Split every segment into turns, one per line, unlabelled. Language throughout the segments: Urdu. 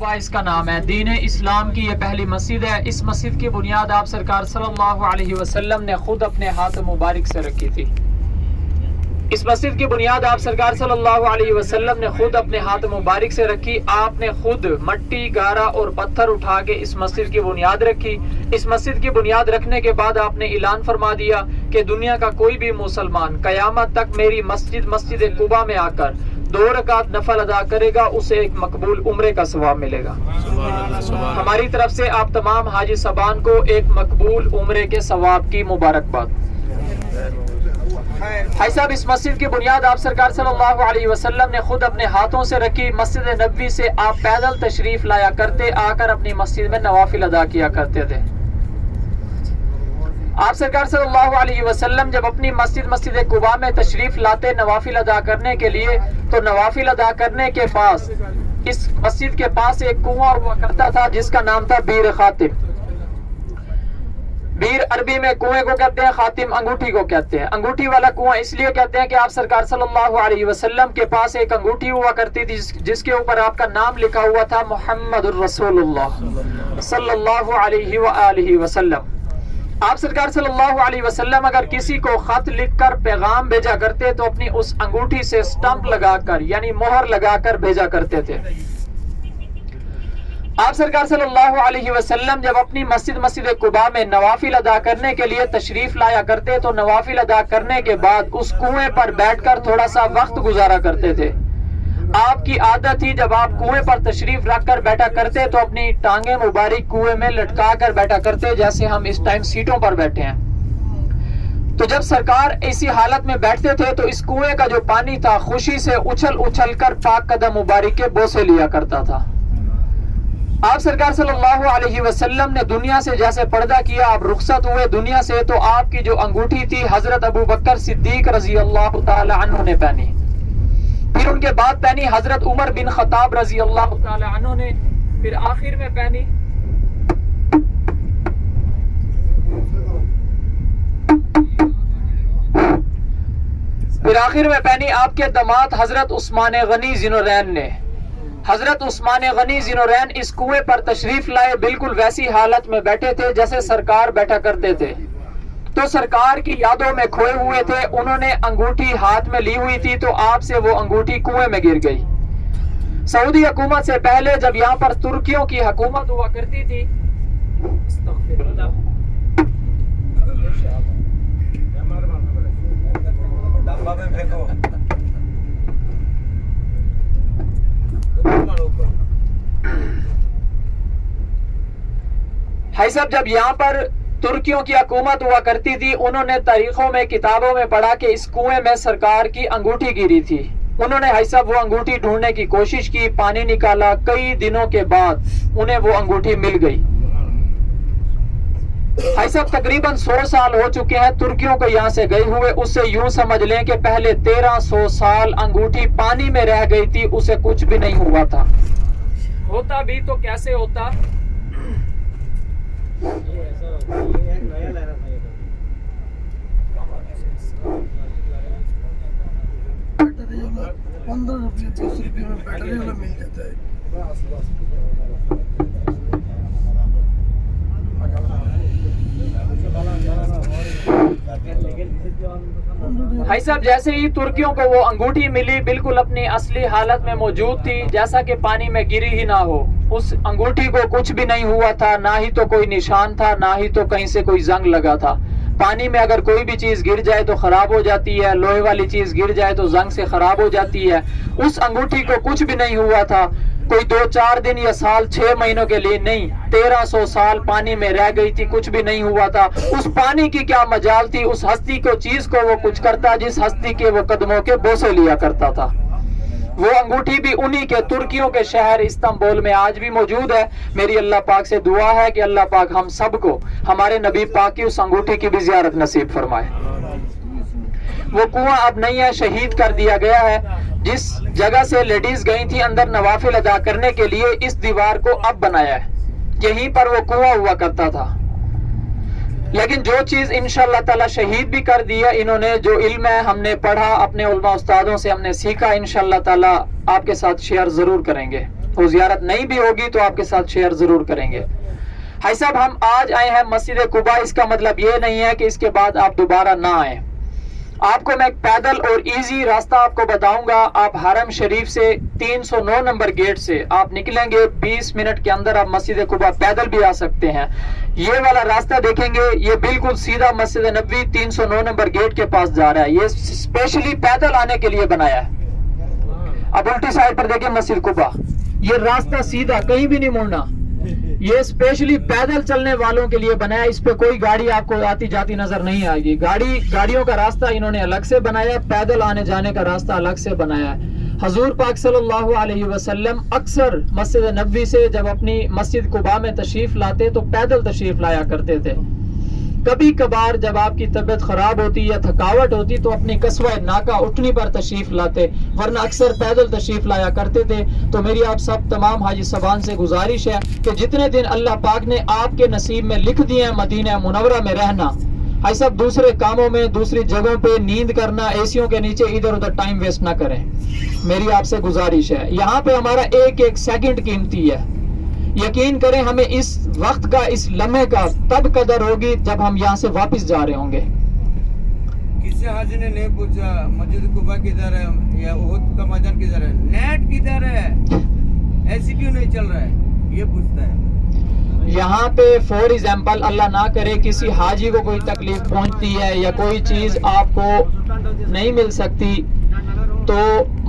قبا اس کا نام ہے. دین اسلام کی یہ پہلی مسجد ہے. اس مسجد کی بنیاد آپ سرکار صلی اللہ علیہ وسلم نے خود اپنے ہاتھ مبارک سے رکھی تھی. اس مسجد کی بنیاد آپ سرکار صلی اللہ علیہ وسلم نے خود اپنے ہاتھ مبارک سے رکھی. آپ نے خود مٹی، گارا اور پتھر اٹھا کے اس مسجد کی بنیاد رکھی. اس مسجد کی بنیاد رکھنے کے بعد آپ نے اعلان فرما دیا کہ دنیا کا کوئی بھی مسلمان قیامت تک میری مسجد قبا میں آ کر 2 رکعت نفل ادا کرے گا، اسے ایک مقبول عمرے کا ثواب ملے گا. ہماری طرف سے آپ تمام حاجی صاحبان کو ایک مقبول عمرے کے ثواب کی مبارکباد. بھائی صاحب، اس مسجد کی بنیاد آپ سرکار صلی اللہ علیہ وسلم نے خود اپنے ہاتھوں سے رکھی. مسجد نبوی سے آپ پیدل تشریف لایا کرتے، آ کر اپنی مسجد میں نوافل ادا کیا کرتے تھے. آپ سرکار صلی اللہ علیہ وسلم جب اپنی مسجد قباء میں تشریف لاتے نوافل ادا کرنے کے لیے، تو نوافل ادا کرنے کے پاس اس مسجد کے پاس ایک کنواں ہوا کرتا تھا جس کا نام تھا بیر خاتم. بیر عربی میں کنویں کو کہتے ہیں، خاتم انگوٹھی کو کہتے ہیں. انگوٹھی والا کنواں اس لیے کہتے ہیں کہ آپ سرکار صلی اللہ علیہ وسلم کے پاس ایک انگوٹھی ہوا کرتی تھی جس کے اوپر آپ کا نام لکھا ہوا تھا محمد الرسول اللہ صلی اللہ علیہ وآلہ وسلم. آپ سرکار صلی اللہ علیہ وسلم اگر کسی کو خط لکھ کر پیغام بھیجا کرتے تو اپنی اس انگوٹھی سے سٹمپ لگا کر یعنی مہر لگا کر بھیجا کرتے تھے. آپ سرکار صلی اللہ علیہ وسلم جب اپنی مسجد قباء میں نوافل ادا کرنے کے لیے تشریف لایا کرتے تو نوافل ادا کرنے کے بعد اس کنویں پر بیٹھ کر تھوڑا سا وقت گزارا کرتے تھے. آپ کی عادت تھی جب آپ کنویں پر تشریف رکھ کر بیٹھا کرتے تو اپنی ٹانگیں مبارک کنویں میں لٹکا کر بیٹھا کرتے جیسے ہم اس ٹائم سیٹوں پر بیٹھے ہیں. تو جب سرکار اسی حالت میں بیٹھتے تھے تو اس کنویں کا جو پانی تھا خوشی سے اچھل کر پاک قدم مبارک کے بوسے لیا کرتا تھا. آپ سرکار صلی اللہ علیہ وسلم نے دنیا سے جیسے پردہ کیا، آپ رخصت ہوئے دنیا سے، تو آپ کی جو انگوٹھی تھی حضرت ابو بکر صدیق رضی اللہ تعالی عنہ نے پہنی. پھر ان کے بعد پہنی حضرت عمر بن خطاب رضی اللہ تعالی عنہ نے. پھر آخر میں پہنی آپ کے داماد حضرت عثمان غنی ذوالنورین نے. حضرت عثمان غنی ذوالنورین اس کنویں پر تشریف لائے، بالکل ویسی حالت میں بیٹھے تھے جیسے سرکار بیٹھا کرتے تھے. تو سرکار کی یادوں میں کھوئے ہوئے تھے. انہوں نے انگوٹھی ہاتھ میں لی ہوئی تھی تو آپ سے وہ انگوٹھی کنویں میں گر گئی. سعودی حکومت سے پہلے جب یہاں پر ترکیوں کی حکومت ہوا کرتی تھی، بھائی صاحب جب یہاں پر ترکیوں کی حکومت ہوا کرتی تھی، انہوں نے تاریخوں میں کتابوں میں پڑھا کہ اس کنویں میں سرکار کی انگوٹھی گری تھی. انہوں نے بھائی صاحب وہ انگوٹھی ڈھونڈنے کی کوشش کی، پانی نکالا، کئی دنوں کے بعد انہیں وہ انگوٹھی مل گئی. بھائی صاحب تقریباً 100 سال ہو چکے ہیں ترکیوں کو یہاں سے گئے ہوئے. اس سے یوں سمجھ لیں کہ پہلے 1300 سال انگوٹھی پانی میں رہ گئی تھی، اسے کچھ بھی نہیں ہوا تھا. ہوتا بھی تو کیسے ہوتا؟ بھائی صاحب جیسے ہی ترکیوں کو وہ انگوٹھی ملی، بالکل اپنی اصلی حالت میں موجود تھی جیسا کہ پانی میں گری ہی نہ ہو. اس انگوٹھی کو کچھ بھی نہیں ہوا تھا، نہ ہی تو کوئی نشان تھا، نہ ہی تو کہیں سے کوئی زنگ لگا تھا. پانی میں اگر کوئی بھی چیز گر جائے تو خراب ہو جاتی ہے، لوہے والی چیز گر جائے تو زنگ سے خراب ہو جاتی ہے. اس انگوٹھی کو کچھ بھی نہیں ہوا تھا. کوئی 2-4 دن یا سال 6 مہینوں کے لیے نہیں، 1300 سال پانی میں رہ گئی تھی، کچھ بھی نہیں ہوا تھا. اس پانی کی کیا مجال تھی اس ہستی کو چیز کو وہ کچھ کرتا جس ہستی کے وہ قدموں کے بوسے لیا کرتا تھا. وہ انگوٹھی بھی انہی کے ترکیوں کے شہر استنبول میں آج بھی موجود ہے. میری اللہ پاک سے دعا ہے کہ اللہ پاک ہم سب کو ہمارے نبی پاک کی اس انگوٹھی کی بھی زیارت نصیب فرمائے. وہ کنواں اب نہیں ہے، شہید کر دیا گیا ہے. جس جگہ سے لیڈیز گئی تھی اندر نوافل ادا کرنے کے لیے، اس دیوار کو اب بنایا ہے. یہیں پر وہ کنواں ہوا کرتا تھا. لیکن جو چیز انشاءاللہ تعالی شہید بھی کر دیا انہوں نے، جو علم ہے ہم نے پڑھا، اپنے علماء استادوں سے ہم نے سیکھا، انشاءاللہ تعالی آپ کے ساتھ شیئر ضرور کریں گے. وہ زیارت نہیں بھی ہوگی تو آپ کے ساتھ شیئر ضرور کریں گے. بھائی صاحب ہم آج آئے ہیں مسجد قباء، اس کا مطلب یہ نہیں ہے کہ اس کے بعد آپ دوبارہ نہ آئیں. آپ کو میں ایک پیدل اور ایزی راستہ آپ کو بتاؤں گا. آپ حرم شریف سے 309 نمبر گیٹ سے آپ نکلیں گے، 20 منٹ کے اندر آپ مسجد قباء پیدل بھی آ سکتے ہیں. یہ والا راستہ دیکھیں گے، یہ بالکل سیدھا مسجد نبوی 309 نمبر گیٹ کے پاس جا رہا ہے. یہ اسپیشلی پیدل آنے کے لیے بنایا ہے. اب الٹی سائڈ پر دیکھیں مسجد قباء، یہ راستہ سیدھا، کہیں بھی نہیں مڑنا. یہ اسپیشلی پیدل چلنے والوں کے لیے بنایا. اس پہ کوئی گاڑی آپ کو آتی جاتی نظر نہیں آئے گی. گاڑیوں کا راستہ انہوں نے الگ سے بنایا، پیدل آنے جانے کا راستہ الگ سے بنایا ہے. حضور پاک صلی اللہ علیہ وسلم اکثر مسجد نبوی سے جب اپنی مسجد قباء میں تشریف لاتے تو پیدل تشریف لایا کرتے تھے. کبھی کبھار جب آپ کی طبیعت خراب ہوتی یا تھکاوٹ ہوتی تو اپنی قصوہ ناکا اٹھنی پر تشریف لاتے، ورنہ اکثر پیدل تشریف لایا کرتے تھے. تو میری آپ سب تمام حاجی صاحبان سے گزارش ہے کہ جتنے دن اللہ پاک نے آپ کے نصیب میں لکھ دیے ہیں مدینہ منورہ میں رہنا، بھائی صاحب دوسرے کاموں میں دوسری جگہوں پہ نیند کرنا، ایسیوں کے نیچے ادھر ادھر ٹائم ویسٹ نہ کریں. میری آپ سے گزارش ہے. یہاں پہ ہمارا ایک ایک سیکنڈ قیمتی ہے. یقین کریں ہمیں اس وقت کا، اس لمحے کا تب قدر ہوگی جب ہم یہاں سے واپس جا رہے ہوں گے.
کسی حاجی نے نہیں پوچھا مسجد قباء کدھر ہے یا احد کا میدان کدھر ہے، نیٹ کدھر ہے، ایسی کیوں نہیں چل رہا ہے، یہ پوچھتا ہے.
یہاں پہ فور ایگزامپل اللہ نہ کرے کسی حاجی کو کوئی تکلیف پہنچتی ہے یا کوئی چیز آپ کو نہیں مل سکتی تو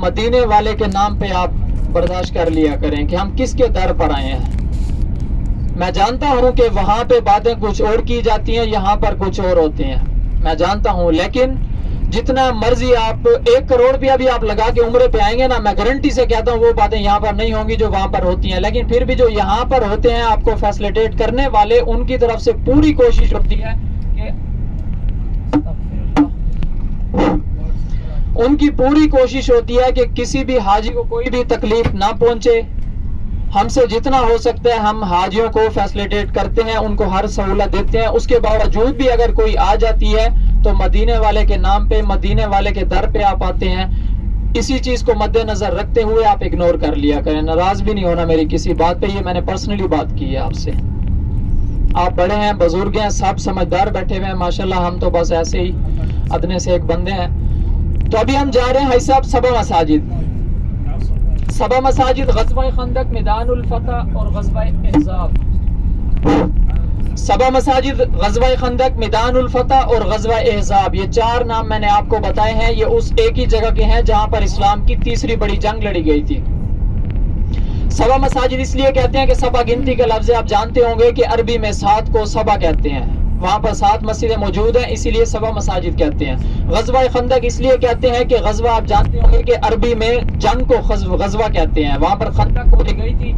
مدینے والے کے نام پہ آپ برداشت کر لیا کریں کہ ہم کس کے در پر آئے ہیں. میں جانتا ہوں کہ وہاں پہ باتیں کچھ اور کی جاتی ہیں، یہاں پر کچھ اور ہوتے ہیں، میں جانتا ہوں. لیکن جتنا مرضی آپ 1 کروڑ روپیہ بھی آپ لگا کے عمرے پہ آئیں گے نا، میں گارنٹی سے کہتا ہوں وہ باتیں یہاں پر نہیں ہوں گی جو وہاں پر ہوتی ہیں. لیکن پھر بھی جو یہاں پر ہوتے ہیں آپ کو فیسلیٹیٹ کرنے والے، ان کی طرف سے پوری کوشش ہوتی ہے کہ ان کی پوری کوشش ہوتی ہے کہ کسی بھی حاجی کو کوئی بھی تکلیف نہ پہنچے. ہم سے جتنا ہو سکتا ہے ہم حاجیوں کو فیسلیٹیٹ کرتے ہیں، ان کو ہر سہولت دیتے ہیں. اس کے باوجود بھی اگر کوئی آ جاتی ہے تو مدینے والے کے نام پہ، مدینے والے کے در پہ آپ آتے ہیں. اسی چیز کو مد نظر رکھتے ہوئے آپ اگنور کر لیا کریں. ناراض بھی نہیں ہونا میری کسی بات پہ، یہ میں نے پرسنلی بات کی ہے آپ سے. آپ بڑے ہیں، بزرگ ہیں، سب سمجھدار بیٹھے ہوئے ہیں ماشاءاللہ. ہم تو بس ایسے ہی ادنے سے ایک بندے ہیں. تو ابھی ہم جا رہے ہیں بھائی صاحب سبا مساجد. سبا مساجد، غزوہ خندق، میدان الفتح اور غزوہ احزاب. سبا مساجد، غزوہ خندق، میدان الفتح اور غزوہ احزاب، یہ 4 نام میں نے آپ کو بتائے ہیں. یہ اس ایک ہی جگہ کے ہیں جہاں پر اسلام کی تیسری بڑی جنگ لڑی گئی تھی. سبا مساجد اس لیے کہتے ہیں کہ سبا گنتی کا لفظ آپ جانتے ہوں گے کہ عربی میں 7 کو سبا کہتے ہیں. وہاں پر 7 مسجدیں موجود ہیں، اسی لیے سبا مساجد کہتے ہیں. غزوہ خندق اس لیے کہتے ہیں کہ غزوہ آپ جانتے ہوں گے کہ عربی میں جنگ کو غزوہ کہتے ہیں. وہاں پر خندق کھودی گئی تھی.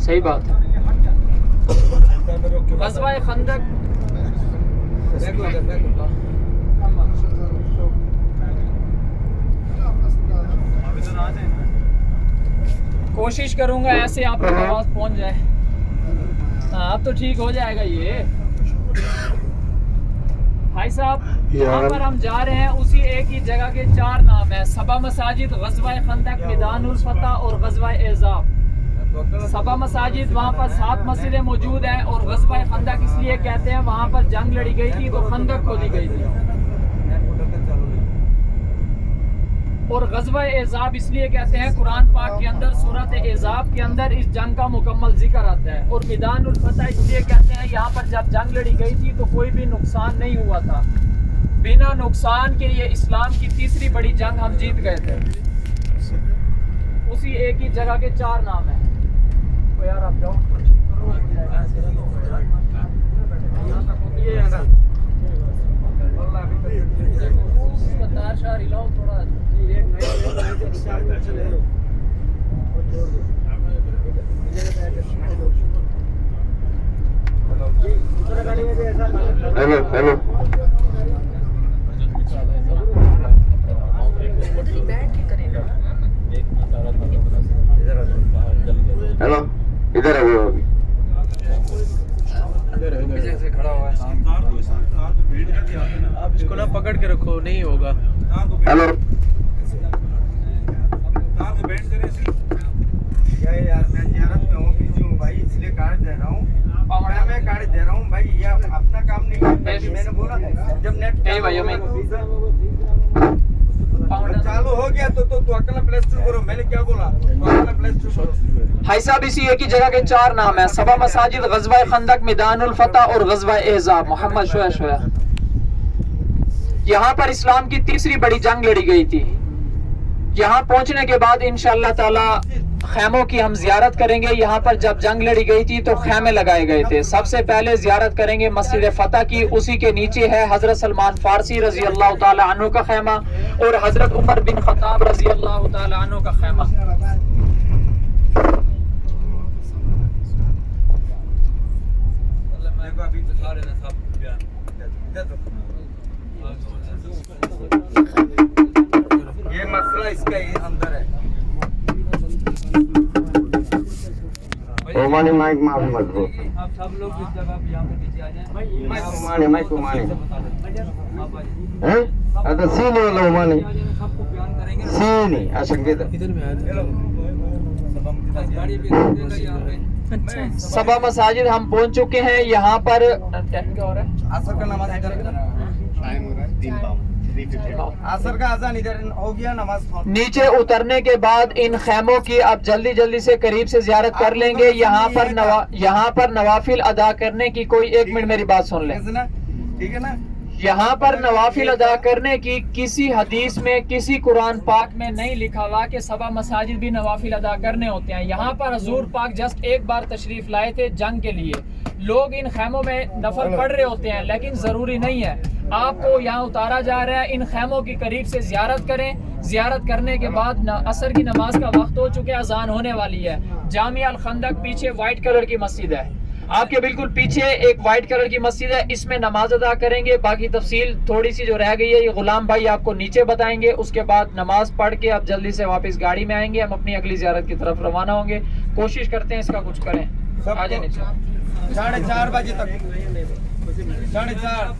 صحیح بات ہے. غزوہ خندق کوشش کروں گا ایسے آپ کی آواز پہنچ جائے. ہاں اب تو ٹھیک ہو جائے گا. یہ بھائی صاحب یہاں پر ہم جا رہے ہیں اسی ایک ہی جگہ کے 4 نام ہیں: سبا مساجد، غزوہ خندق، میدان الفتح اور غزوہ احزاب. سبا مساجد وہاں پر 7 مسجدیں موجود ہیں اور غزوہ خندق اس لیے کہتے ہیں وہاں پر جنگ لڑی گئی تھی تو خندق کھودی گئی تھی. اور غزوہ احزاب اس لیے کہتے ہیں قرآن پاک کے اندر سورۃ احزاب کے اندر اس جنگ کا مکمل ذکر آتا ہے. اور میدان الفتح اس لیے کہتے ہیں یہاں پر جب جنگ لڑی گئی تھی تو کوئی بھی نقصان نہیں ہوا تھا. بنا نقصان کے یہ اسلام کی تیسری بڑی جنگ ہم جیت گئے تھے. اسی ایک ہی جگہ کے 4 نام ہیں. تو یار آپ جاؤ تار شاہ ہلاؤ تھوڑا.
ہیلو ہیلو ہیلو ادھر ہے وہ آپ اس کو نہ پکڑ کے رکھو, نہیں ہوگا.
ہیلو
یار میں زیارت میں ہوں, بزی ہوں بھائی, اس لیے کارڈ دے رہا ہوں. میں کارڈ دے رہا ہوں بھائی, یہ اپنا کام نہیں ہے. میں نے بولا جب نیٹ چالو ہو گیا تو اکیلا پلے اسٹور کرو. میں نے کیا بولا, اکیلا پلے اسٹور کرو.
بھائی صاحب اسی ایک ہی جگہ کے 4 نام ہیں, سبا مساجد, غزوہ خندق, میدان الفتح اور غزوہ احزاب. محمد شویا یہاں پر اسلام کی تیسری بڑی جنگ لڑی گئی تھی. یہاں پہنچنے کے بعد انشاءاللہ تعالی خیموں کی ہم زیارت کریں گے. یہاں پر جب جنگ لڑی گئی تھی تو خیمے لگائے گئے تھے. سب سے پہلے زیارت کریں گے مسجد فتح کی, اسی کے نیچے ہے حضرت سلمان فارسی رضی اللہ تعالی عنہ کا خیمہ اور حضرت عمر بن خطاب رضی اللہ تعالی عنہ کا خیمہ.
یہ مسئلہ اس کا اندر ہے.
عمانی مائک معاف مت دو.
آپ سب لوگ اس جگہ پہ یہاں پہ نیچے آ جائیں.
مائک عمانی ادا سینی ولا عمانی
سب کو بیان کریں گے.
سینی عشان كده
ادھر میں آیا گاڑی بھی دے گا یہاں پہ.
سبا مساجد ہم پہنچ چکے ہیں. یہاں پر ٹائم کیا ہو رہا ہے؟
عصر کا نماز ادھر عصر کا اذان ادھر ہو گیا, نماز
نیچے اترنے کے بعد ان خیموں کی اب جلدی سے قریب سے زیارت کر لیں گے. یہاں پر نوافل ادا کرنے کی کوئی 1 منٹ میری بات سن لیں.
ٹھیک ہے نا.
یہاں پر نوافل ادا کرنے کی کسی حدیث میں, کسی قرآن پاک میں نہیں لکھا ہوا کہ سبا مساجد بھی نوافل ادا کرنے ہوتے ہیں. یہاں پر حضور پاک جسٹ ایک بار تشریف لائے تھے جنگ کے لیے. لوگ ان خیموں میں نفل پڑھ رہے ہوتے ہیں لیکن ضروری نہیں ہے. آپ کو یہاں اتارا جا رہا ہے, ان خیموں کی قریب سے زیارت کریں. زیارت کرنے کے بعد عصر کی نماز کا وقت ہو چکے, اذان ہونے والی ہے. جامع الخندق پیچھے وائٹ کلر کی مسجد ہے, آپ کے بالکل پیچھے ایک وائٹ کلر کی مسجد ہے, اس میں نماز ادا کریں گے. باقی تفصیل تھوڑی سی جو رہ گئی ہے یہ غلام بھائی آپ کو نیچے بتائیں گے. اس کے بعد نماز پڑھ کے آپ جلدی سے واپس گاڑی میں آئیں گے. ہم اپنی اگلی زیارت کی طرف روانہ ہوں گے. کوشش کرتے ہیں اس کا کچھ کریں. آ جائیں نیچے.
4:30 بجے تک 4:30